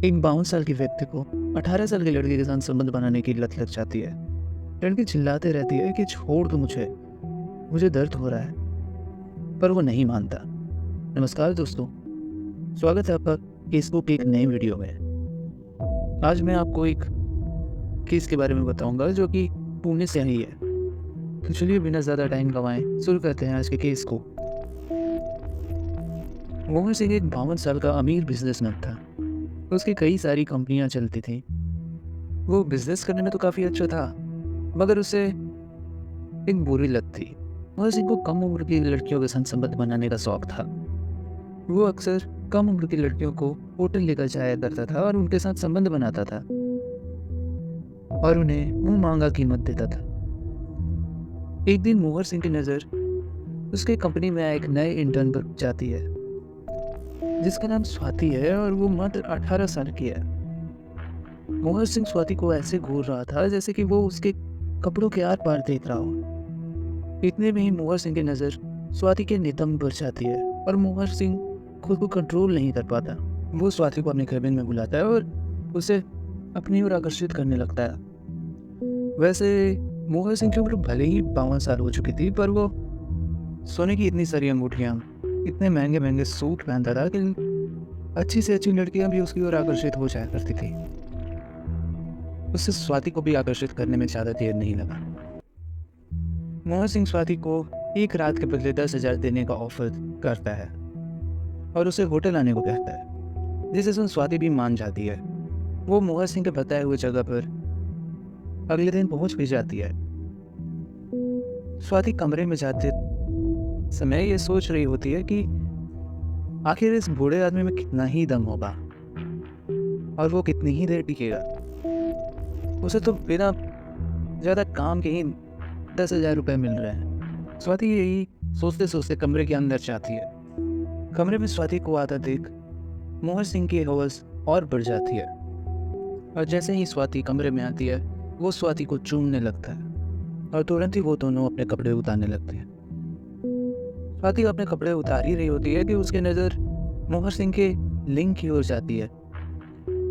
एक 52 साल के व्यक्ति को 18 साल के लड़के के साथ संबंध बनाने की लत लग जाती है। लड़की चिल्लाते रहती है कि छोड़ दो मुझे, मुझे दर्द हो रहा है, पर वो नहीं मानता। नमस्कार दोस्तों, स्वागत है आपका फेसबुक के एक नए वीडियो में। आज मैं आपको एक केस के बारे में बताऊंगा जो कि पुणे से ही है। तो चलिए बिना ज़्यादा टाइम गंवाएं शुरू करते हैं आज के केस को। मोहन सिंह एक 52 साल का अमीर बिजनेसमैन था। उसकी कई सारी कंपनियां चलती थी। वो बिजनेस करने में तो काफ़ी अच्छा था, मगर उसे एक बुरी लत थी। मोहन सिंह को कम उम्र की लड़कियों के साथ संबंध बनाने का शौक था। वो अक्सर कम उम्र की लड़कियों को होटल लेकर जाया करता था और उनके साथ संबंध बनाता था और उन्हें मुंह मांगा कीमत देता था। एक दिन मोहन सिंह की नज़र उसके कंपनी में एक नए इंटर्न पर जाती है जिसका नाम स्वाति है और वो मात्र 18 साल की है। मोहन सिंह स्वाति को ऐसे घूर रहा था जैसे कि वो उसके कपड़ों के आर पार देख रहा हो। इतने में ही मोहन सिंह की नज़र स्वाति के नितंब पर जाती है और मोहन सिंह खुद को कंट्रोल नहीं कर पाता। वो स्वाति को अपने कैबिन में बुलाता है और उसे अपनी ओर आकर्षित करने लगता है। वैसे मोहन सिंह की उम्र भले ही 52 साल हो चुकी थी, पर वो सोने की इतनी सारी अंगूठियां, इतने महंगे महंगे सूट पहनता था कि अच्छी से अच्छी लड़कियां भी उसकी ओर आकर्षित हो जाया करती थी। उससे स्वाति को भी आकर्षित करने में ज़्यादा देर नहीं लगा। मोहन सिंह स्वाति को एक रात के बदले 10,000 देने का ऑफर करता है और उसे होटल आने को कहता है, जिसे सुन स्वाति भी मान जाती है। वो मोहन सिंह के बताए हुए जगह पर अगले दिन पहुंच भी जाती है। स्वाति कमरे में जाते समय ये सोच रही होती है कि आखिर इस बूढ़े आदमी में कितना ही दम होगा और वो कितनी ही देर टिकेगा। उसे तो बिना ज़्यादा काम के ही 10,000 रुपये मिल रहे हैं। स्वाति यही सोचते सोचते कमरे के अंदर जाती है। कमरे में स्वाति को आता देख मोहन सिंह की हवस और बढ़ जाती है और जैसे ही स्वाति कमरे में आती है वो स्वाति को चूमने लगता है और तुरंत ही वो दोनों अपने कपड़े उतारने लगते हैं। स्वाति अपने कपड़े उतार ही रही होती है कि उसकी नज़र मोहन सिंह के लिंग की ओर जाती है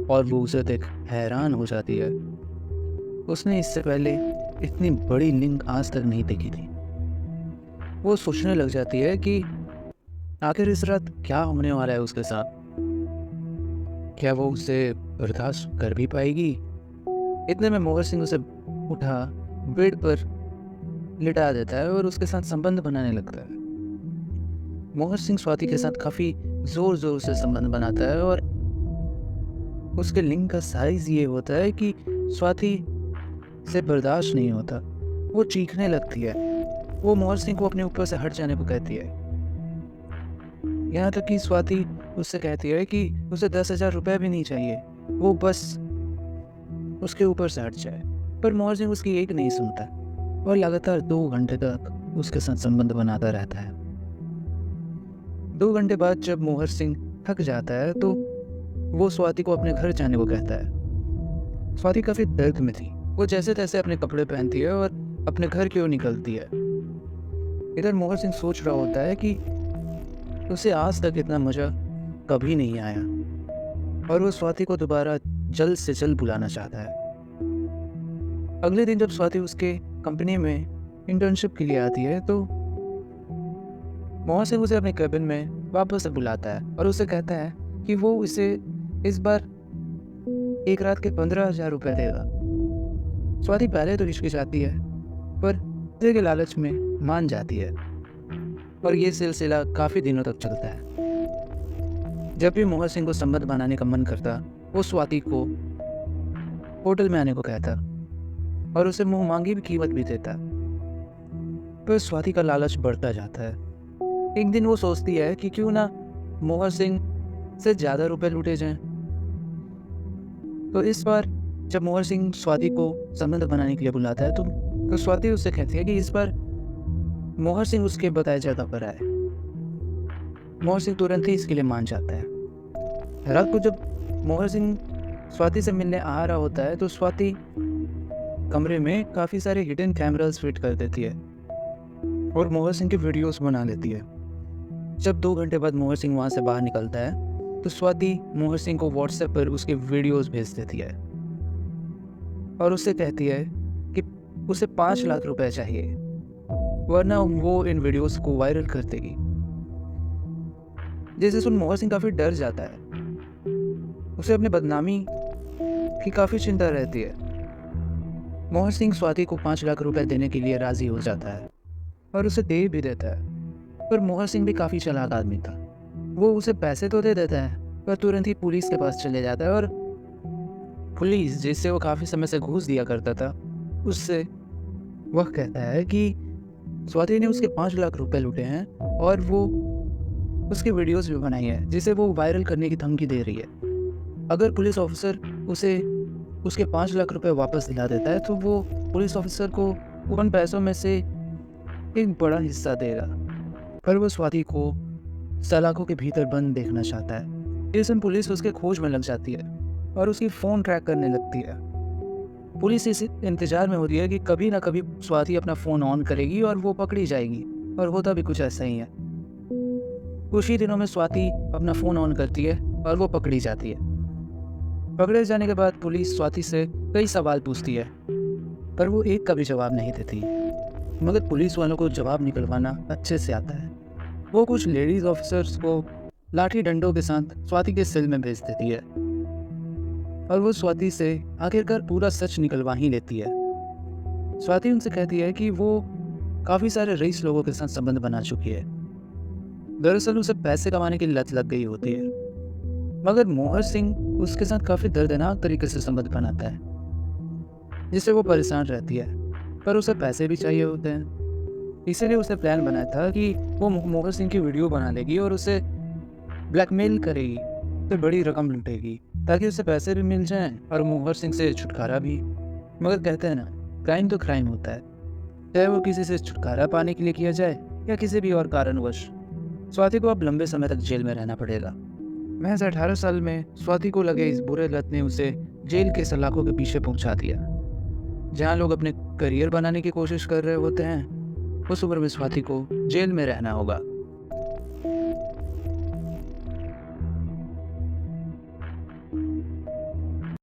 और वो उसे देख हैरान हो जाती है। उसने इससे पहले इतनी बड़ी लिंग आज तक नहीं देखी थी। वो सोचने लग जाती है कि आखिर इस रात क्या होने वाला है उसके साथ। क्या वो उसे बर्दाश्त कर भी पाएगी? इतने में मोहन सिंह उसे उठा बेड पर लिटा देता है और उसके साथ संबंध बनाने लगता है। मोहन सिंह स्वाति के साथ काफ़ी ज़ोर ज़ोर से संबंध बनाता है और उसके लिंग का साइज ये होता है कि स्वाति से बर्दाश्त नहीं होता। वो चीखने लगती है। वो मोहन सिंह को अपने ऊपर से हट जाने को कहती है। यहाँ तक कि स्वाति उससे कहती है कि उसे 10,000 रुपये भी नहीं चाहिए, वो बस उसके ऊपर से हट जाए। पर मोहन सिंह उसकी एक नहीं सुनता और लगातार 2 घंटे तक उसके साथ संबंध बनाता रहता है। 2 घंटे बाद जब मोहन सिंह थक जाता है तो वो स्वाति को अपने घर जाने को कहता है। स्वाति काफ़ी दर्द में थी। वो जैसे तैसे अपने कपड़े पहनती है और अपने घर की ओर निकलती है। इधर मोहन सिंह सोच रहा होता है कि उसे आज तक इतना मज़ा कभी नहीं आया और वो स्वाति को दोबारा जल्द से जल्द बुलाना चाहता है। अगले दिन जब स्वाति उसके कंपनी में इंटर्नशिप के लिए आती है तो मोहन सिंह उसे अपने कैबिन में वापस से बुलाता है और उसे कहता है कि वो इसे इस बार एक रात के 15,000 रुपये देगा। स्वाति पहले तो हिचकिचाती है पर पैसे के लालच में मान जाती है और ये सिलसिला काफ़ी दिनों तक चलता है। जब भी मोहन सिंह को संबंध बनाने का मन करता वो स्वाति को होटल में आने को कहता और उसे मुंह मांगी भी कीमत भी देता, पर स्वाति का लालच बढ़ता जाता है। एक दिन वो सोचती है कि क्यों ना मोहन सिंह से ज़्यादा रुपए लूटे जाएं। तो इस बार जब मोहन सिंह स्वाति को संबंध बनाने के लिए बुलाता है तो स्वाति उससे कहती है कि इस बार मोहन सिंह उसके बताए जगह पर आए। मोहन सिंह तुरंत ही इसके लिए मान जाता है। रात को जब मोहन सिंह स्वाति से मिलने आ रहा होता है तो स्वाति कमरे में काफ़ी सारे हिडन कैमरास फिट कर देती है और मोहन सिंह की वीडियोस बना लेती है। जब 2 घंटे बाद मोहन सिंह वहाँ से बाहर निकलता है तो स्वाति मोहर सिंह को व्हाट्सएप पर उसके वीडियोस भेज देती है और उससे कहती है कि उसे 5 लाख रुपए चाहिए, वरना वो इन वीडियोस को वायरल कर देगी। जिसे सुन मोहर सिंह काफ़ी डर जाता है। उसे अपने बदनामी की काफ़ी चिंता रहती है। मोहर सिंह स्वाति को 5 लाख रुपए देने के लिए राज़ी हो जाता है और उसे दे भी देता है। पर मोहर सिंह भी काफ़ी चालाक आदमी था। वो उसे पैसे तो दे देता है, पर तुरंत ही पुलिस के पास चले जाता है और पुलिस, जिससे वो काफ़ी समय से घूस दिया करता था, उससे वह कहता है कि स्वाति ने उसके 5 लाख रुपए लूटे हैं और वो उसकी वीडियोस भी बनाई है, जिसे वो वायरल करने की धमकी दे रही है। अगर पुलिस ऑफिसर उसे उसके 5 लाख रुपए वापस दिला देता है तो वो पुलिस ऑफिसर को उन पैसों में से एक बड़ा हिस्सा देगा। पर वो स्वाति को सलाखों के भीतर बंद देखना चाहता है। इस दिन पुलिस उसके खोज में लग जाती है और उसकी फ़ोन ट्रैक करने लगती है। पुलिस इस इंतजार में होती है कि कभी ना कभी स्वाति अपना फ़ोन ऑन करेगी और वो पकड़ी जाएगी, और होता भी कुछ ऐसा ही है। कुछ ही दिनों में स्वाति अपना फ़ोन ऑन करती है और वो पकड़ी जाती है। पकड़े जाने के बाद पुलिस स्वाति से कई सवाल पूछती है, पर वो एक का भी जवाब नहीं देती। मगर पुलिस वालों को जवाब निकलवाना अच्छे से आता है। वो कुछ लेडीज़ ऑफिसर्स को लाठी डंडों के साथ स्वाति के सेल में भेज देती है और वो स्वाति से आखिरकार पूरा सच निकलवा ही लेती है। स्वाति उनसे कहती है कि वो काफ़ी सारे रईस लोगों के साथ संबंध बना चुकी है। दरअसल उसे पैसे कमाने की लत लग गई होती है, मगर मोहर सिंह उसके साथ काफ़ी दर्दनाक तरीके से संबंध बनाता है, जिससे वो परेशान रहती है। पर उसे पैसे भी चाहिए होते हैं, इसीलिए उसने प्लान बनाया था कि वो मोहर सिंह की वीडियो बना लेगी और उसे ब्लैकमेल करेगी, तो बड़ी रकम लूटेगी ताकि उसे पैसे भी मिल जाएं और मोहर सिंह से छुटकारा भी। मगर कहते हैं ना, क्राइम तो क्राइम होता है, चाहे वो किसी से छुटकारा पाने के लिए किया जाए या किसी भी और कारणवश। स्वाति को अब लंबे समय तक जेल में रहना पड़ेगा। महज 18 साल में स्वाति को लगे इस बुरे लत ने उसे जेल के सलाखों के पीछे पहुंचा दिया। जहां लोग अपने करियर बनाने की कोशिश कर रहे होते हैं, उस उम्र में स्वाति को जेल में रहना होगा।